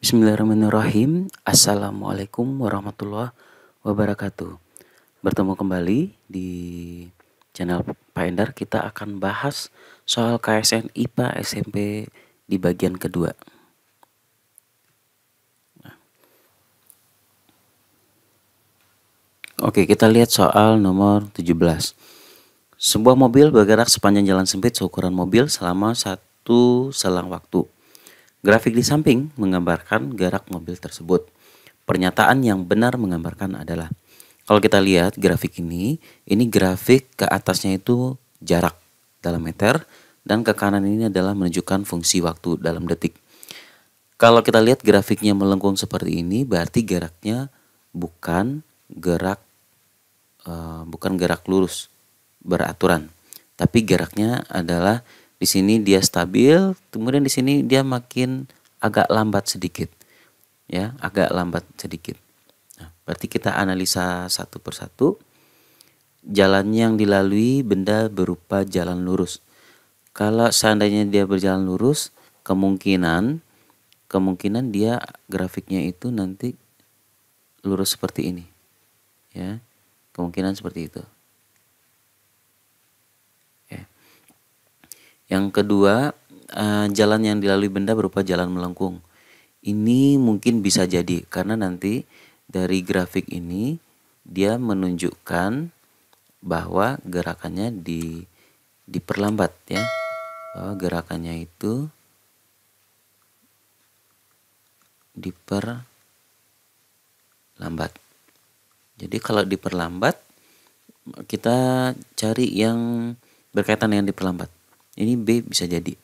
Bismillahirrahmanirrahim. Assalamualaikum warahmatullahi wabarakatuh. Bertemu kembali di channel Pak Endar. Kita akan bahas soal KSN IPA SMP di bagian kedua. Oke, kita lihat soal nomor 17. Sebuah mobil bergerak sepanjang jalan sempit seukuran mobil selama satu selang waktu. Grafik di samping menggambarkan gerak mobil tersebut. Pernyataan yang benar menggambarkan adalah, kalau kita lihat grafik ini grafik ke atasnya itu jarak dalam meter dan ke kanan ini adalah menunjukkan fungsi waktu dalam detik. Kalau kita lihat grafiknya melengkung seperti ini, berarti geraknya bukan gerak lurus beraturan, tapi geraknya adalah di sini dia stabil, kemudian di sini dia makin agak lambat sedikit, ya, agak lambat sedikit. Nah, berarti kita analisa satu persatu. Jalan yang dilalui benda berupa jalan lurus. Kalau seandainya dia berjalan lurus, kemungkinan dia grafiknya itu nanti lurus seperti ini, ya, kemungkinan seperti itu. Yang kedua, jalan yang dilalui benda berupa jalan melengkung. Ini mungkin bisa jadi karena nanti dari grafik ini dia menunjukkan bahwa gerakannya diperlambat, ya. Bahwa gerakannya itu diperlambat. Jadi kalau diperlambat, kita cari yang berkaitan dengan diperlambat. Ini B bisa jadi.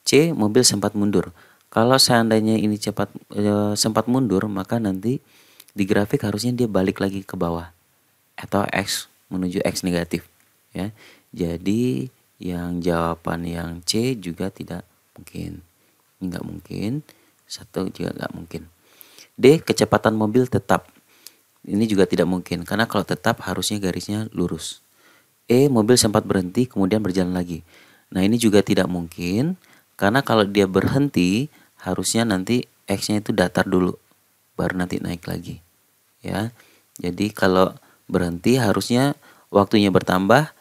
C, mobil sempat mundur. Kalau seandainya ini sempat mundur, maka nanti di grafik harusnya dia balik lagi ke bawah atau X menuju X negatif, ya. Jadi yang jawaban yang C juga tidak mungkin. Ini nggak mungkin. Satu juga nggak mungkin. D, kecepatan mobil tetap. Ini juga tidak mungkin karena kalau tetap harusnya garisnya lurus. E, mobil sempat berhenti kemudian berjalan lagi. Nah, ini juga tidak mungkin karena kalau dia berhenti harusnya nanti X-nya itu datar dulu baru nanti naik lagi, ya. Jadi kalau berhenti harusnya waktunya bertambah,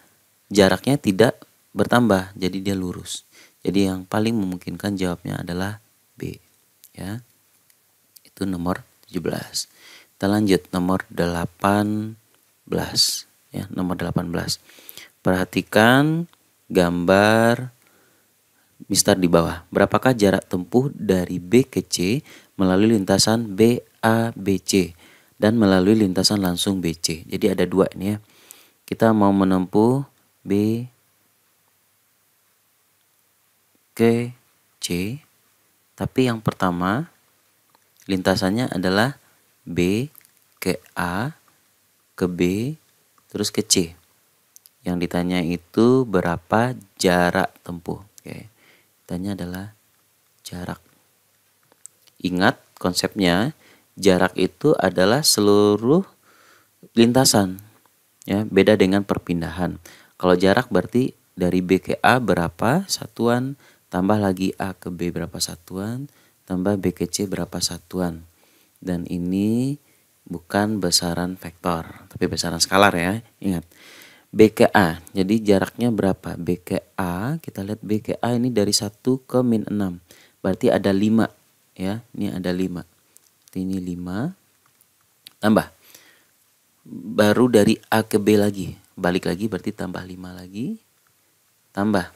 jaraknya tidak bertambah, jadi dia lurus. Jadi yang paling memungkinkan jawabnya adalah B, ya. Itu nomor 17. Kita lanjut nomor 18, ya, nomor 18. Perhatikan gambar Mister di bawah. Berapakah jarak tempuh dari B ke C melalui lintasan BABC dan melalui lintasan langsung BC. Jadi ada dua ini, ya. Kita mau menempuh B ke C, tapi yang pertama lintasannya adalah B ke A, ke B, terus ke C. Yang ditanya itu berapa jarak tempuh. Oke. Ditanya adalah jarak. Ingat konsepnya, jarak itu adalah seluruh lintasan, ya, beda dengan perpindahan. Kalau jarak berarti dari B ke A berapa satuan, tambah lagi A ke B berapa satuan, tambah B ke C berapa satuan. Dan ini bukan besaran vektor, tapi besaran skalar, ya. Ingat. B ke A, jadi jaraknya berapa? B ke A, kita lihat B ke A ini dari 1 ke min 6. Berarti ada 5, ya. Ini ada 5. Ini 5. Tambah. Baru dari A ke B lagi. Balik lagi berarti tambah 5 lagi. Tambah.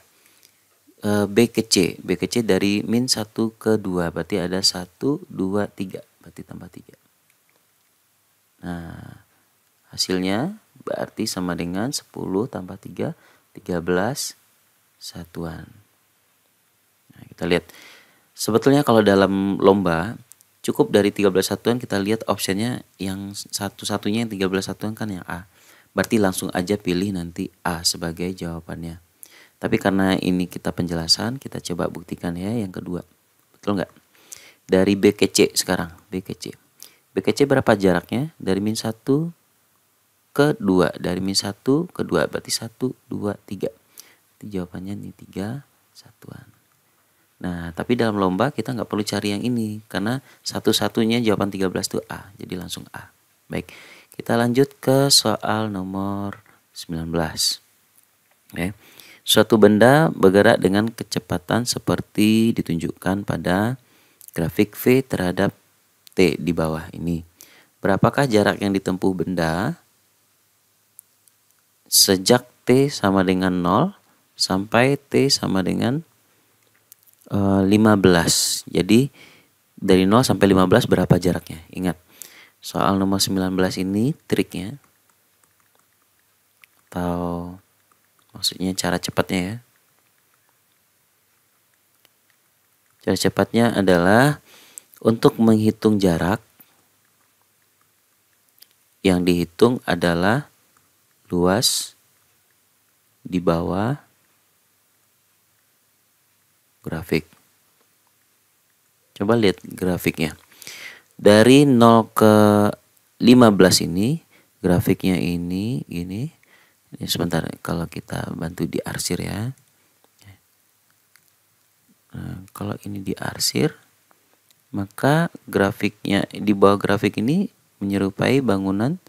B ke C. B ke C dari min 1 ke 2. Berarti ada 1, 2, 3. Berarti tambah 3. Nah, hasilnya berarti sama dengan 10 tambah 3, 13 satuan. Nah, kita lihat. Sebetulnya kalau dalam lomba, cukup dari 13 satuan kita lihat optionnya yang satu-satunya yang 13 satuan kan yang A. Berarti langsung aja pilih nanti A sebagai jawabannya. Tapi karena ini kita penjelasan, kita coba buktikan, ya, yang kedua. Betul nggak? Dari B ke C sekarang. B ke C. B ke C berapa jaraknya? Dari min 1 ke 2. Dari min 1 ke 2 berarti 1, 2, 3. Jadi jawabannya ini 3 satuan. Nah, tapi dalam lomba kita nggak perlu cari yang ini karena satu-satunya jawaban 13 itu A. Jadi langsung A. Baik, kita lanjut ke soal nomor 19. Oke. Suatu benda bergerak dengan kecepatan seperti ditunjukkan pada grafik V terhadap T di bawah ini. Berapakah jarak yang ditempuh benda sejak T sama dengan 0 sampai T sama dengan 15. Jadi dari 0 sampai 15 berapa jaraknya? Ingat, soal nomor 19 ini triknya atau maksudnya cara cepatnya ya. Cara cepatnya adalah untuk menghitung jarak yang dihitung adalah luas di bawah grafik. Coba lihat grafiknya. Dari 0 ke 15 ini, grafiknya ini gini. Ini sebentar kalau kita bantu diarsir ya. Nah, kalau ini diarsir, maka grafiknya di bawah grafik ini menyerupai bangunan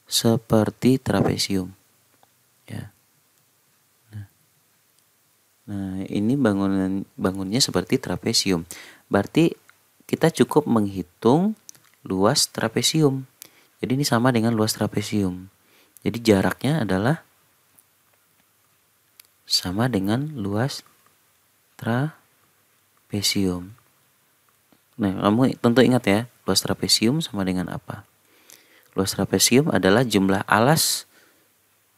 seperti trapesium. Ya. Nah, ini bangunnya seperti trapesium. Berarti kita cukup menghitung luas trapesium. Jadi ini sama dengan luas trapesium. Jadi jaraknya adalah sama dengan luas trapesium. Nah, kamu tentu ingat ya, luas trapesium sama dengan apa? Luas trapesium adalah jumlah alas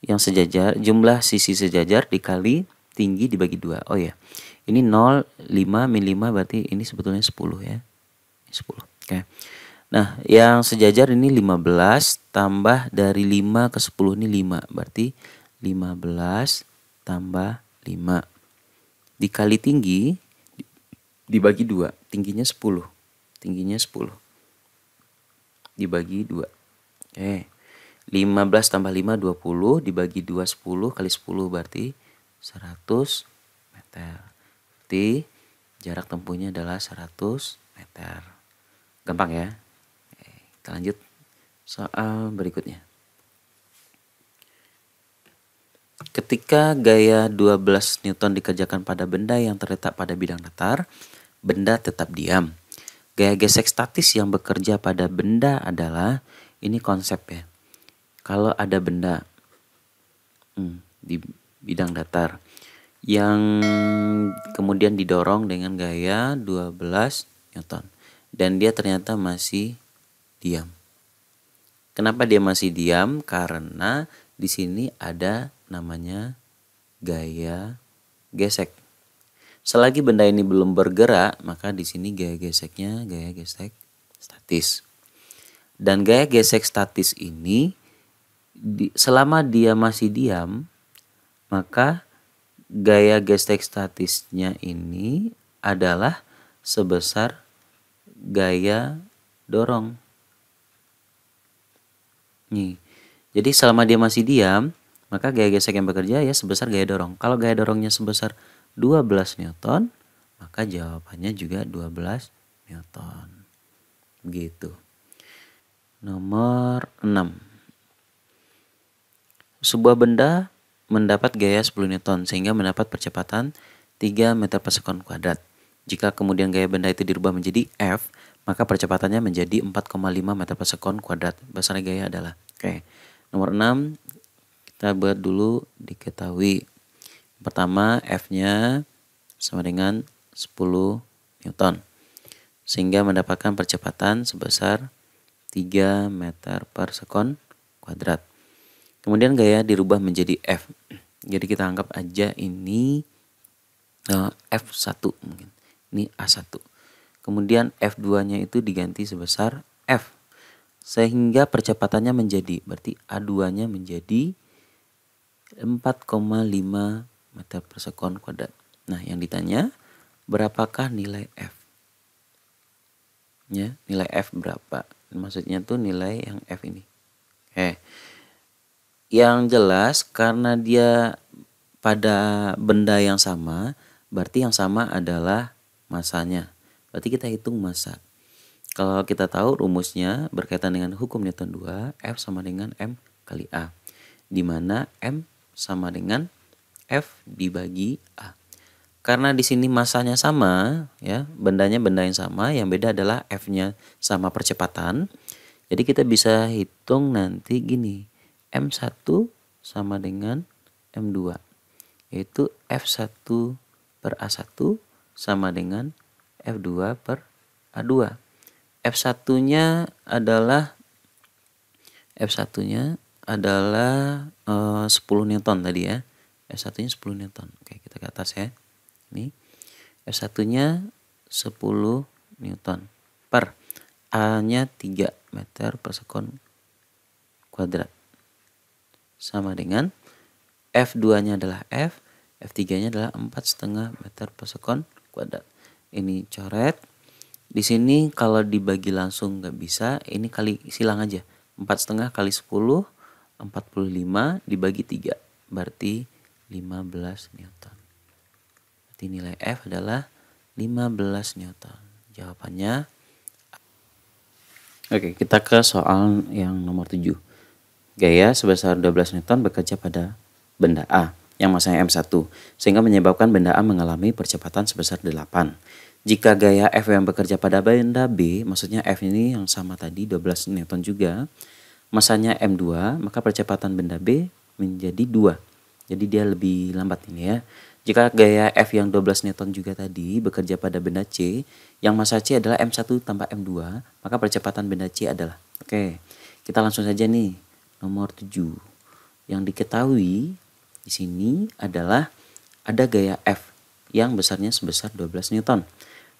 yang sejajar, jumlah sisi sejajar dikali tinggi dibagi 2. Oh ya, ini 0, 5, min 5 berarti ini sebetulnya 10 ya. 10. Oke. Nah, yang sejajar ini 15 tambah dari 5 ke 10 ini 5. Berarti 15 tambah 5. Dikali tinggi dibagi 2. Tingginya 10. Tingginya 10. Dibagi 2. Oke. 15 tambah 5 20 dibagi 2 10 kali 10 berarti 100 meter. Berarti jarak tempuhnya adalah 100 meter. Gampang ya? Oke, kita lanjut soal berikutnya. Ketika gaya 12 Newton dikerjakan pada benda yang terletak pada bidang datar, benda tetap diam. Gaya gesek statis yang bekerja pada benda adalah, ini konsep ya. Kalau ada benda di bidang datar yang kemudian didorong dengan gaya 12 Newton dan dia ternyata masih diam. Kenapa dia masih diam? Karena di sini ada namanya gaya gesek. Selagi benda ini belum bergerak, maka di sini gaya geseknya gaya gesek statis. Dan gaya gesek statis ini selama dia masih diam, maka gaya gesek statisnya ini adalah sebesar gaya dorong. Nih. Jadi selama dia masih diam, maka gaya gesek yang bekerja ya sebesar gaya dorong. Kalau gaya dorongnya sebesar 12 Newton, maka jawabannya juga 12 Newton. Begitu. Nomor 6. Sebuah benda mendapat gaya 10 Newton sehingga mendapat percepatan 3 meter per sekon kuadrat. Jika kemudian gaya benda itu dirubah menjadi F, maka percepatannya menjadi 4,5 meter per sekon kuadrat. Besar gaya adalah. Oke. Nomor 6 kita buat dulu diketahui. Pertama F-nya sama dengan 10 Newton. Sehingga mendapatkan percepatan sebesar 3 meter per sekon kuadrat. Kemudian gaya dirubah menjadi F. Jadi kita anggap aja ini F1 mungkin. Ini A1. Kemudian F2-nya itu diganti sebesar F. Sehingga percepatannya menjadi, berarti A2-nya menjadi 4,5 meter per sekon kuadrat. Nah, yang ditanya berapakah nilai F? Ya, nilai F berapa? Maksudnya tuh nilai yang F ini. Yang jelas karena dia pada benda yang sama, berarti yang sama adalah masanya. Berarti kita hitung massa. Kalau kita tahu rumusnya berkaitan dengan hukum Newton 2, F sama dengan M kali A. Di mana M sama dengan F dibagi A. Karena di sini massanya sama, ya, bendanya benda yang sama, yang beda adalah F-nya sama percepatan. Jadi kita bisa hitung nanti gini, M1 sama dengan M2, yaitu F1 per A1 sama dengan F2 per A2. F1-nya adalah 10 Newton tadi ya. F1-nya 10 Newton. Oke, kita ke atas ya. Ini F1-nya 10 Newton per A-nya 3 meter per sekon kuadrat. Sama dengan F2-nya adalah F, F3-nya adalah 4,5 meter per sekon kuadrat. Ini coret. Di sini kalau dibagi langsung nggak bisa, ini kali silang aja. 4,5 kali 10, 45 dibagi 3, berarti 15 Newton. Berarti nilai F adalah 15 Newton. Jawabannya. Oke, kita ke soal yang nomor 7. Gaya sebesar 12 Newton bekerja pada benda A yang masanya M1, sehingga menyebabkan benda A mengalami percepatan sebesar 8. Jika gaya F yang bekerja pada benda B, maksudnya F ini yang sama tadi 12 Newton juga, masanya M2, maka percepatan benda B menjadi 2. Jadi dia lebih lambat ini ya. Jika gaya F yang 12 Newton juga tadi bekerja pada benda C, yang massa C adalah M1 tambah M2, maka percepatan benda C adalah. Oke, kita langsung saja nih. Nomor 7. Yang diketahui di sini adalah ada gaya F yang besarnya sebesar 12 Newton.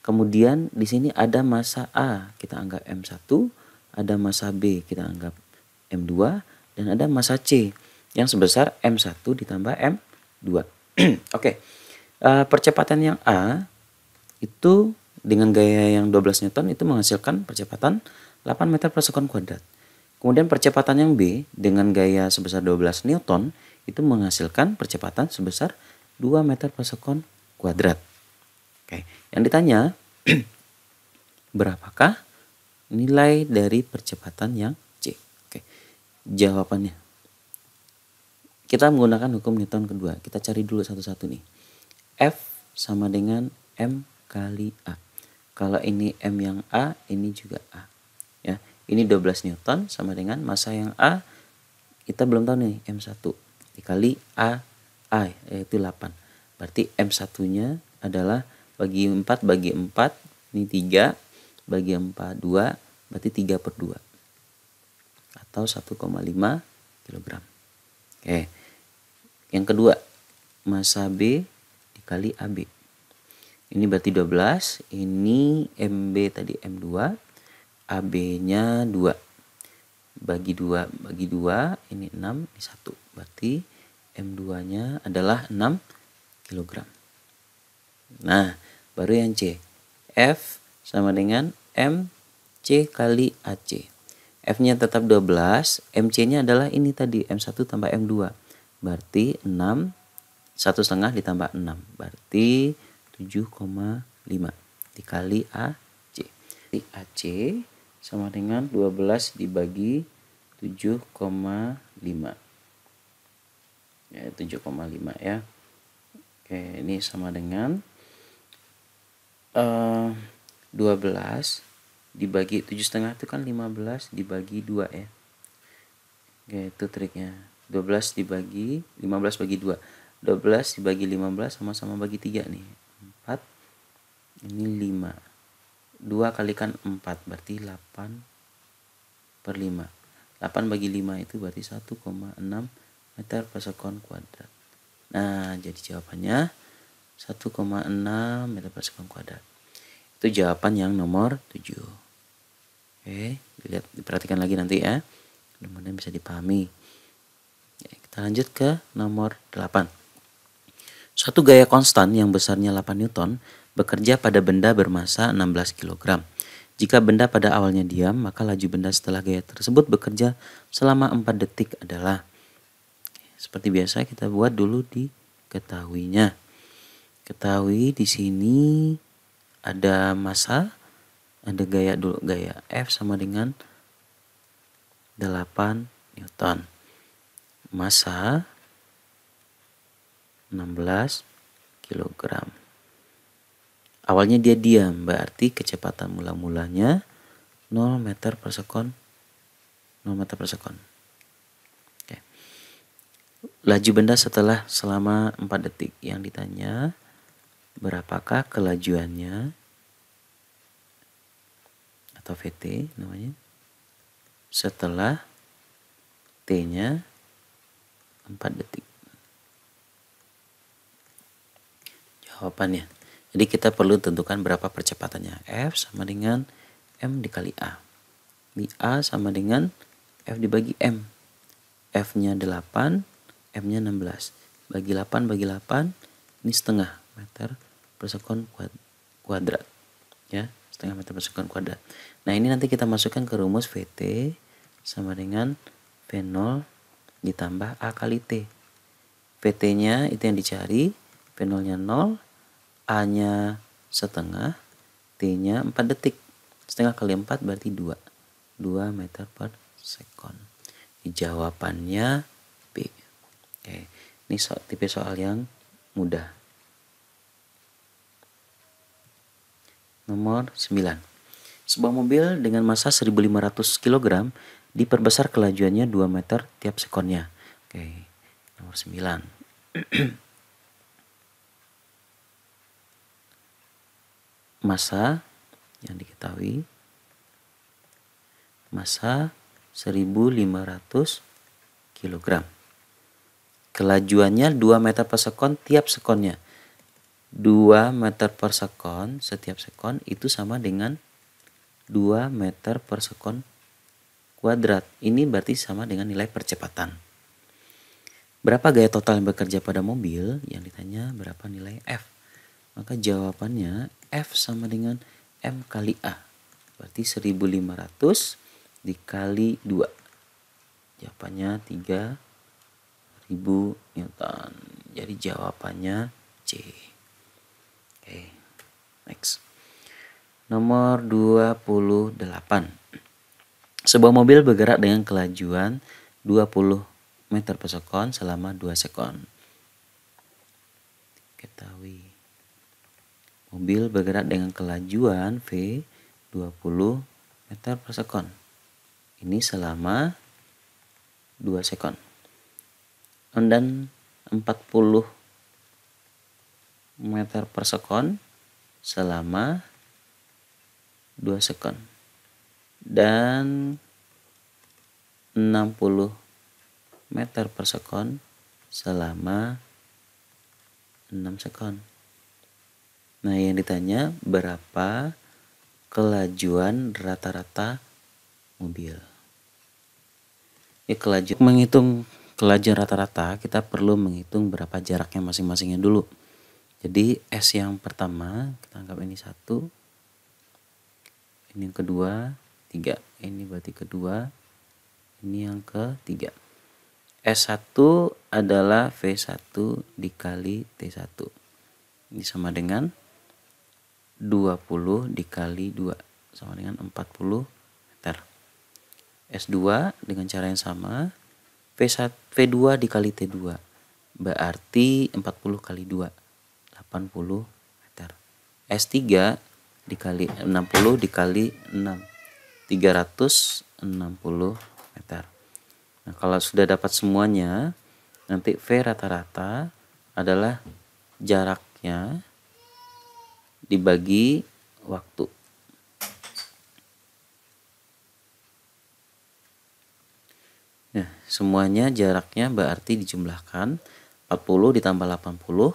Kemudian di sini ada massa A, kita anggap M1, ada massa B, kita anggap M2, dan ada massa C yang sebesar M1 ditambah M2. Oke. Percepatan yang A itu dengan gaya yang 12 Newton itu menghasilkan percepatan 8 meter per sekon kuadrat. Kemudian percepatan yang B dengan gaya sebesar 12 Newton itu menghasilkan percepatan sebesar 2 meter per sekon kuadrat. Oke, yang ditanya berapakah nilai dari percepatan yang C? Oke, jawabannya. Kita menggunakan hukum Newton kedua. Kita cari dulu satu-satu nih. F sama dengan M kali A. Kalau ini M yang A, ini juga A. Ya, ini 12 Newton sama dengan massa yang A. Kita belum tahu nih M1 dikali A yaitu 8. Berarti M1-nya adalah bagi 4 bagi 4, ini 3 bagi 4 2, berarti 3 per 2 atau 1,5 kg. Oke. Yang kedua, massa B dikali AB. Ini berarti 12, ini MB tadi M2, AB-nya 2. Bagi 2, ini 6, ini 1. Berarti M2-nya adalah 6 kg. Nah, baru yang C. F sama dengan MC kali AC. F-nya tetap 12, MC-nya adalah ini tadi, M1 tambah M2. Berarti 6, 1,5 ditambah 6. Berarti 7,5 dikali AC. Jadi AC sama dengan 12 dibagi 7,5. Ya, 7,5 ya. Oke, ini sama dengan 12 dibagi 7,5 itu kan 15 dibagi 2 ya. Oke, itu triknya. 12 dibagi 15 bagi 2. 12 dibagi 15 sama-sama bagi 3 nih. 4. Ini 5. 2 kalikan 4 berarti 8 per 5. 8 bagi 5 itu berarti 1,6 meter per sekon kuadrat. Nah, jadi jawabannya 1,6 meter per sekon kuadrat. Itu jawaban yang nomor 7. Oke, dilihat, diperhatikan lagi nanti ya. Mudah-mudahan bisa dipahami. Oke, kita lanjut ke nomor 8. Suatu gaya konstan yang besarnya 8 Newton bekerja pada benda bermassa 16 kg. Jika benda pada awalnya diam, maka laju benda setelah gaya tersebut bekerja selama 4 detik adalah. Seperti biasa kita buat dulu diketahuinya. Ketahui di sini ada massa, ada gaya dulu. Gaya F sama dengan 8 Newton. Massa 16 kg. Awalnya dia diam, berarti kecepatan mula-mulanya 0 meter per sekon. 0 meter per sekon. Oke. Laju benda selama 4 detik. Yang ditanya, berapakah kelajuannya? Atau VT namanya. Setelah T-nya 4 detik. Jawabannya. Jadi kita perlu tentukan berapa percepatannya. F sama dengan M dikali A. Di A sama dengan F dibagi M. F-nya 8, M-nya 16. Bagi 8 bagi 8, ini setengah meter per sekon kuadrat. Ya, setengah meter per sekon kuadrat. Nah, ini nanti kita masukkan ke rumus VT sama dengan V0 ditambah A kali T. VT-nya itu yang dicari, V0-nya 0, A-nya setengah, T-nya 4 detik. Setengah kali 4 berarti 2. 2 meter per sekon. Jawabannya B. Oke. Ini tipe soal yang mudah. Nomor 9. Sebuah mobil dengan massa 1500 kg diperbesar kelajuannya 2 meter tiap sekonnya. Oke. Nomor 9. Massa yang diketahui, massa 1500 kg. Kelajuannya 2 meter per sekon tiap sekonnya. 2 meter per sekon setiap sekon itu sama dengan 2 meter per sekon kuadrat. Ini berarti sama dengan nilai percepatan. Berapa gaya total yang bekerja pada mobil? Yang ditanya berapa nilai F. Maka jawabannya F sama dengan M kali A. Berarti 1500 dikali 2. Jawabannya 3000 Newton. Jadi jawabannya C. Oke, next. Nomor 28. Sebuah mobil bergerak dengan kelajuan 20 meter per sekon selama 2 sekon. Ketahui. Mobil bergerak dengan kelajuan V 20 meter per sekon. Ini selama 2 sekon. Dan 40 meter per sekon selama 2 sekon. Dan 60 meter per sekon selama 6 sekon. Nah, yang ditanya berapa kelajuan rata-rata mobil. Ya, menghitung kelajuan rata-rata, kita perlu menghitung berapa jaraknya masing-masingnya dulu. Jadi S yang pertama, kita anggap ini 1. Ini yang kedua, 3. Ini berarti kedua. Ini yang ketiga. S1 adalah V1 dikali T1. Ini sama dengan 20 dikali 2 sama dengan 40 meter. S2 dengan cara yang sama, V2 dikali T2 berarti 40 kali 2 80 meter. S3 dikali 60 dikali 6 360 meter. Nah, kalau sudah dapat semuanya, nanti V rata-rata adalah jaraknya dibagi waktu. Nah, semuanya jaraknya berarti dijumlahkan 40 ditambah 80,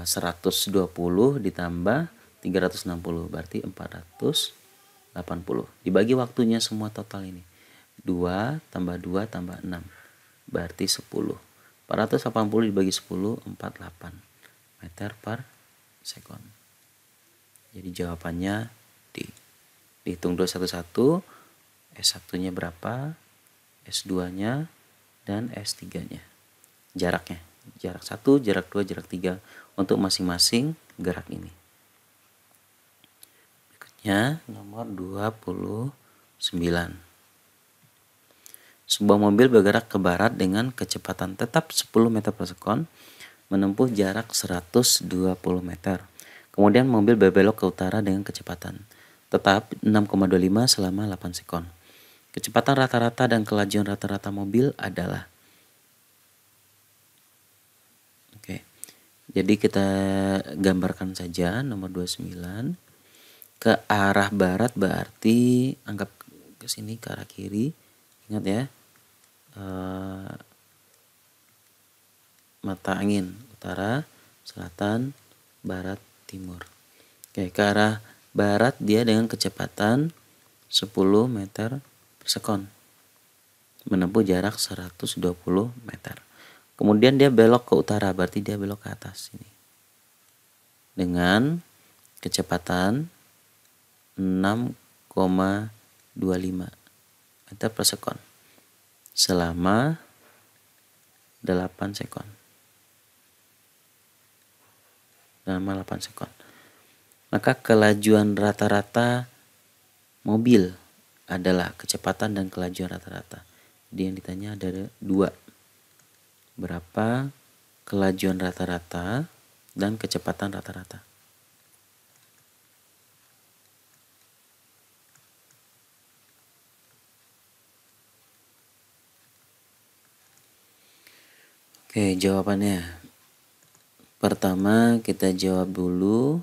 120 ditambah 360 berarti 480. Dibagi waktunya semua total ini. 2 tambah 2 tambah 6 berarti 10. 480 dibagi 10 48 meter per sekon. Jadi jawabannya D. Dihitung dulu satu-satu. S1-nya berapa, S2-nya, dan S3-nya. Jaraknya. Jarak 1, jarak 2, jarak 3 untuk masing-masing gerak ini. Ya, nomor 29. Sebuah mobil bergerak ke barat dengan kecepatan tetap 10 meter per sekon, menempuh jarak 120 meter. Kemudian mobil berbelok ke utara dengan kecepatan tetap 6,25 selama 8 sekon. Kecepatan rata-rata dan kelajuan rata-rata mobil adalah. Oke. Jadi kita gambarkan saja nomor 29. Ke arah barat berarti anggap ke sini ke arah kiri. Ingat ya. Mata angin utara, selatan, barat, timur. Oke, ke arah barat dia dengan kecepatan 10 meter per sekon. Menempuh jarak 120 meter. Kemudian dia belok ke utara, berarti dia belok ke atas ini. Dengan kecepatan 6,25 meter per sekon selama 8 sekon. Selama 8 sekon. Maka kelajuan rata-rata mobil adalah kecepatan dan kelajuan rata-rata. Jadi yang ditanya ada 2. Berapa kelajuan rata-rata dan kecepatan rata-rata. Oke, jawabannya. Pertama kita jawab dulu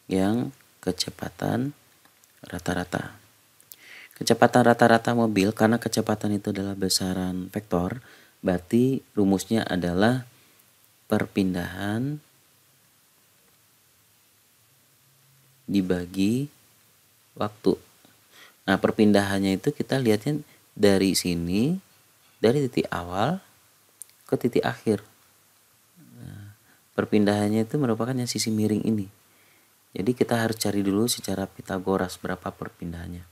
yang kecepatan rata-rata. Kecepatan rata-rata mobil, karena kecepatan itu adalah besaran vektor, berarti rumusnya adalah perpindahan dibagi waktu. Nah, perpindahannya itu kita lihatnya dari sini, dari titik awal ke titik akhir. Nah, perpindahannya itu merupakan yang sisi miring ini. Jadi kita harus cari dulu secara Pitagoras berapa perpindahannya.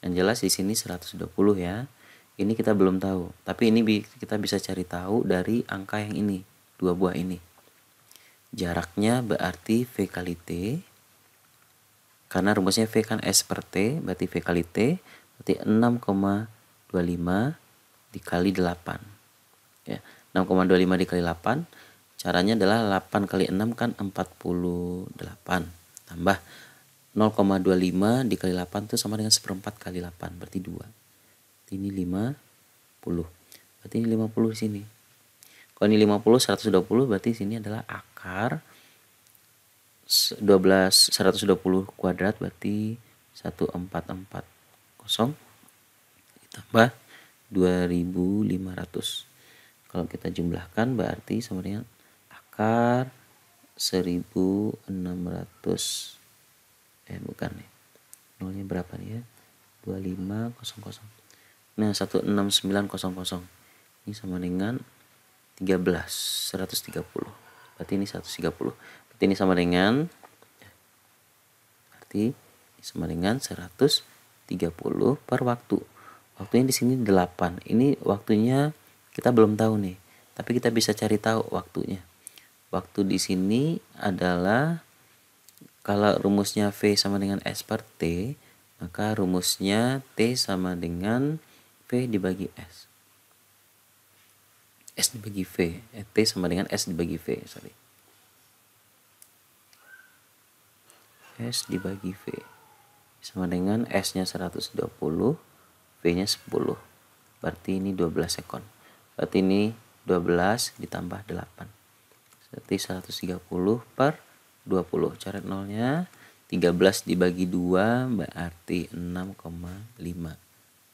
Yang jelas di sini 120 ya. Ini kita belum tahu, tapi ini kita bisa cari tahu dari angka yang ini, 2 buah ini. Jaraknya berarti V kali T. Karena rumusnya V kan S per T, berarti V kali T berarti 6,25 dikali 8. Ya, 6,25 dikali 8. Caranya adalah 8 kali 6 kan 48. Tambah 0,25 dikali 8 itu sama dengan 1/4 kali 8. Berarti 2. Ini 50. Berarti ini 50 di sini. Kalau ini 50, 120 berarti sini adalah akar 120 kuadrat berarti 1440 ditambah 2500. Kalau kita jumlahkan berarti sama dengan akar 1600. Bukan nih. Nolnya berapa nih ya? 2500. Nah, 16900. Ini sama dengan 130. Berarti ini 130. Berarti ini sama dengan 130 per waktu. Waktunya di sini 8. Ini waktunya kita belum tahu nih, tapi kita bisa cari tahu waktunya. Waktu di sini adalah kalau rumusnya V sama dengan S per T, maka rumusnya T sama dengan V dibagi S. S dibagi V. T sama dengan S dibagi V. S dibagi V. Sama dengan S-nya 120, V-nya 10. Berarti ini 12 sekon. Berarti ini 12 ditambah 8. Berarti 130 per 20. Coret nolnya. 13 dibagi 2 berarti 6,5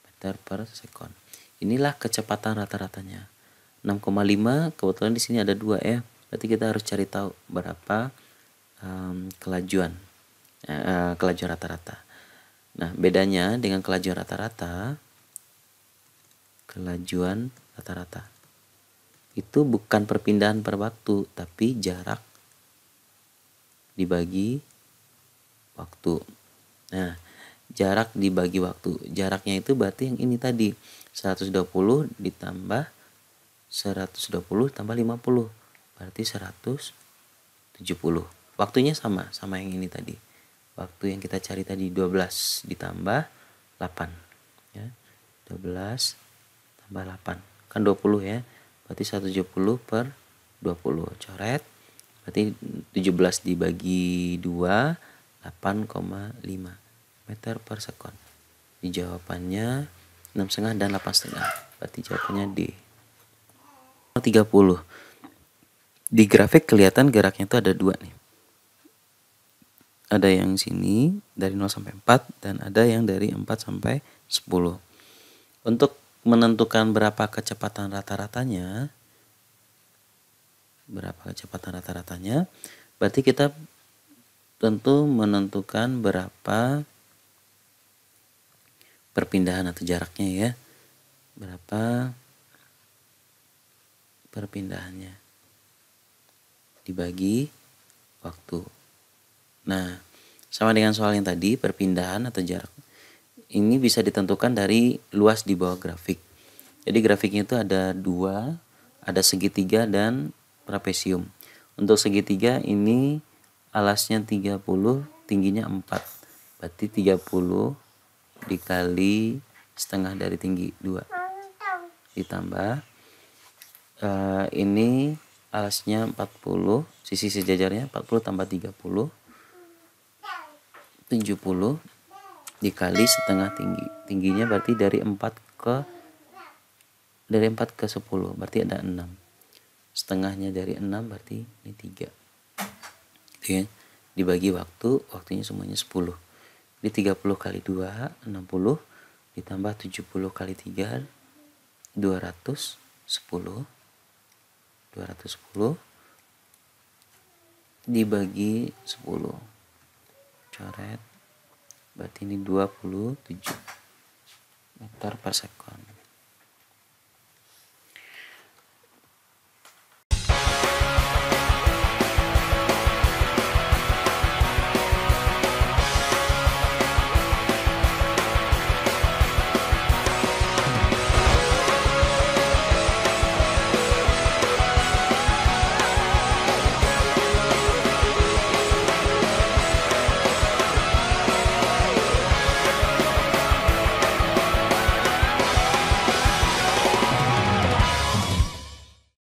meter per sekon. Inilah kecepatan rata-ratanya. 6,5, kebetulan di sini ada 2 ya. Berarti kita harus cari tahu berapa kelajuan rata-rata. Nah, bedanya dengan kelajuan rata-rata itu bukan perpindahan per waktu, tapi jarak dibagi waktu. Nah, jarak dibagi waktu. Jaraknya itu berarti yang ini tadi, 120 ditambah 120 tambah 50. Berarti 170. Waktunya sama yang ini tadi. waktu yang kita cari tadi 12 ditambah 8 ya. 12 tambah 8 kan 20 ya, berarti 170 per 20 coret, berarti 17 dibagi 2 8,5 meter per sekon. Di jawabannya 6,5 dan 8,5, berarti jawabannya D. 30. Di grafik kelihatan geraknya itu ada 2 nih. Ada yang sini dari 0 sampai 4 dan ada yang dari 4 sampai 10. Untuk menentukan berapa kecepatan rata-ratanya, berarti kita tentu menentukan berapa perpindahan atau jaraknya ya. Berapa perpindahannya dibagi waktu. Nah, sama dengan soal yang tadi, perpindahan atau jarak ini bisa ditentukan dari luas di bawah grafik. Jadi grafiknya itu ada 2, ada segitiga dan trapesium. Untuk segitiga ini alasnya 30, tingginya 4. Berarti 30 dikali setengah dari tinggi 2. Ditambah ini alasnya 40, sisi sejajarnya 40 tambah 30, 70 dikali setengah tinggi. Tingginya berarti dari 4 ke 10, berarti ada 6. Setengahnya dari 6 berarti ini 3. Gitu ya. Dibagi waktunya semuanya 10. Jadi 30 kali 2 60 ditambah 70 kali 3 210 dibagi 10 coret, berarti ini 27 meter per sekon.